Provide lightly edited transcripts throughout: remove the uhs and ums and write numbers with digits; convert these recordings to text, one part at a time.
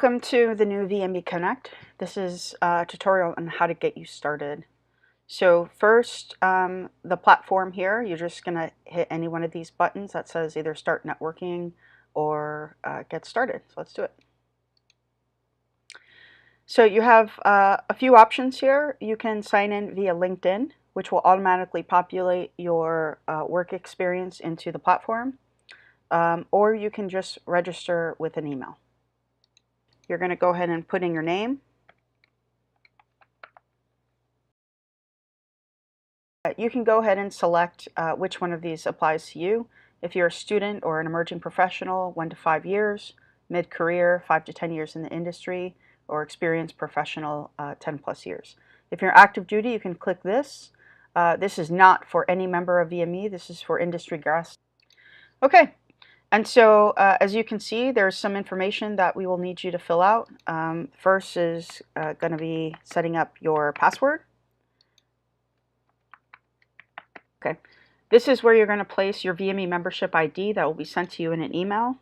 Welcome to the new VMEConnect. This is a tutorial on how to get you started. So first, the platform here, you're just going to hit any one of these buttons that says either Start Networking or Get Started. So let's do it. So you have a few options here. You can sign in via LinkedIn, which will automatically populate your work experience into the platform, or you can just register with an email. You're going to go ahead and put in your name. You can go ahead and select which one of these applies to you. If you're a student or an emerging professional, 1 to 5 years, mid-career, 5 to 10 years in the industry, or experienced professional, 10 plus years. If you're active duty, you can click this. This is not for any member of VME. This is for industry guests. Okay. And so, as you can see, there's some information that we will need you to fill out. First is going to be setting up your password. Okay, this is where you're going to place your VME membership ID that will be sent to you in an email.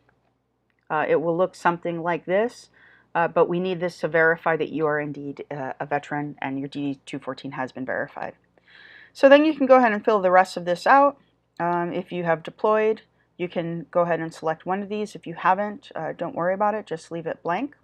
It will look something like this, but we need this to verify that you are indeed a veteran and your DD-214 has been verified. So then you can go ahead and fill the rest of this out. If you have deployed, you can go ahead and select one of these. If you haven't, don't worry about it, just leave it blank.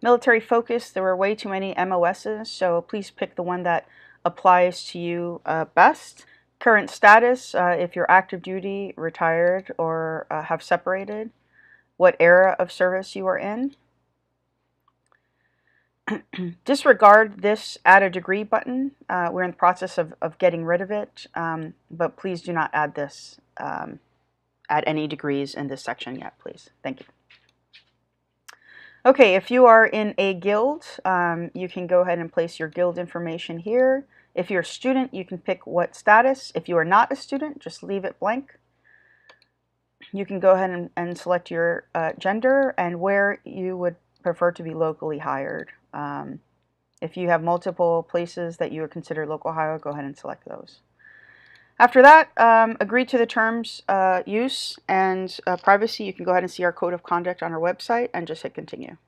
Military focus, there were way too many MOSs, so please pick the one that applies to you best. Current status, if you're active duty, retired, or have separated. What era of service you are in. Disregard this add a degree button. We're in the process of getting rid of it, but please do not add this. Add any degrees in this section yet, please. Thank you. Okay, if you are in a guild, you can go ahead and place your guild information here. If you're a student, you can pick what status. If you are not a student, just leave it blank. You can go ahead and select your gender and where you would prefer to be locally hired. If you have multiple places that you would consider local hire, go ahead and select those. After that, agree to the terms, use, and privacy. You can go ahead and see our code of conduct on our website and just hit continue.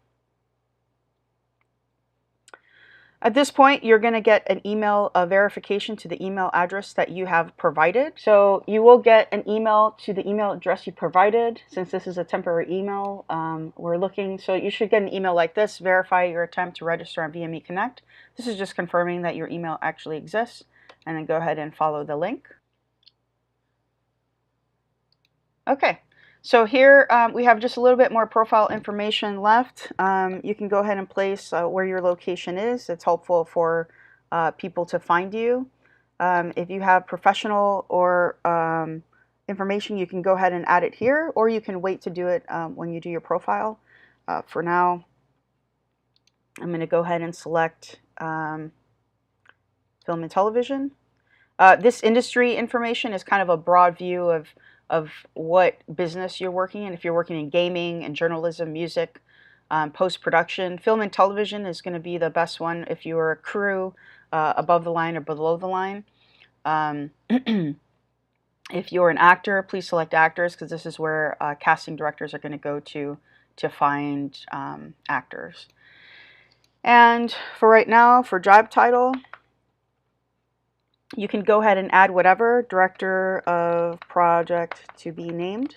At this point, you're going to get an email verification to the email address that you have provided. So you will get an email to the email address you provided. Since this is a temporary email, so you should get an email like this: verify your attempt to register on VMEConnect. This is just confirming that your email actually exists, and then go ahead and follow the link. Okay, so here we have just a little bit more profile information left. You can go ahead and place where your location is. It's helpful for people to find you. If you have professional or information, you can go ahead and add it here, or you can wait to do it when you do your profile. For now, I'm going to go ahead and select film and television. This industry information is kind of a broad view of what business you're working in. If you're working in gaming and journalism, music, post-production, film and television is going to be the best one if you are a crew, above the line or below the line. If you're an actor, please select actors, because this is where casting directors are going to go to find actors. And for right now, for job title, you can go ahead and add whatever, director of project to be named.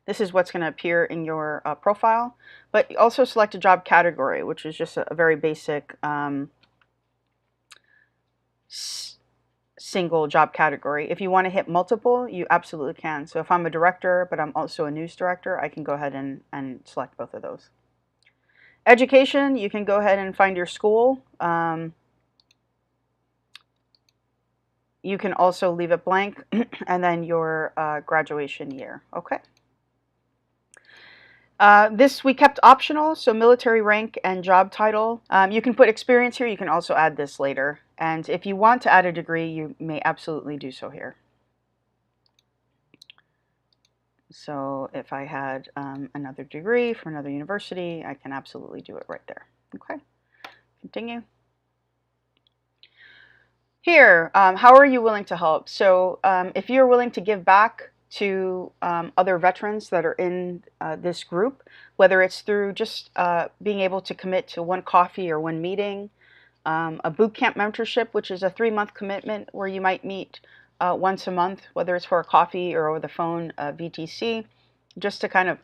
This is what's going to appear in your profile, but also select a job category, which is just a very basic single job category. If you want to hit multiple, you absolutely can. So if I'm a director, but I'm also a news director, I can go ahead and select both of those. Education, you can go ahead and find your school. You can also leave it blank, and then your graduation year. Okay. This we kept optional, so military rank and job title. You can put experience here. You can also add this later. And if you want to add a degree, you may absolutely do so here. So if I had another degree from another university, I can absolutely do it right there. Okay. Continue. Here, how are you willing to help? So if you're willing to give back to other veterans that are in this group, whether it's through just being able to commit to one coffee or one meeting, a boot camp mentorship, which is a 3-month commitment where you might meet once a month, whether it's for a coffee or over the phone, VTC, just to kind of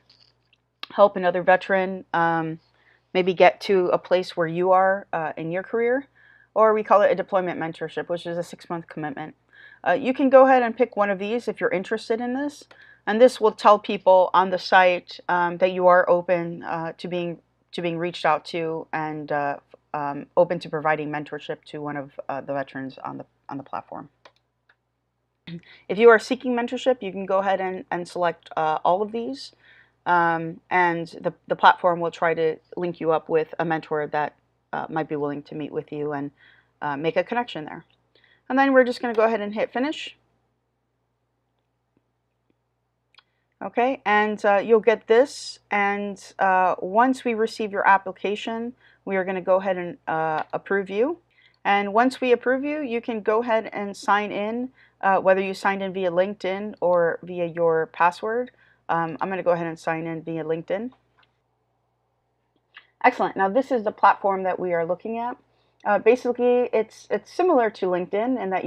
help another veteran maybe get to a place where you are in your career. Or we call it a deployment mentorship, which is a 6-month commitment. You can go ahead and pick one of these if you're interested in this, and this will tell people on the site that you are open to being reached out to, and open to providing mentorship to one of the veterans on the platform. If you are seeking mentorship, you can go ahead and select all of these, and the platform will try to link you up with a mentor that might be willing to meet with you and make a connection there. And then we're just going to go ahead and hit finish. Okay, and you'll get this, and once we receive your application, we are going to go ahead and approve you. And once we approve you, you can go ahead and sign in, whether you signed in via LinkedIn or via your password. I'm going to go ahead and sign in via LinkedIn. Excellent. Now this is the platform that we are looking at. Basically, it's similar to LinkedIn in that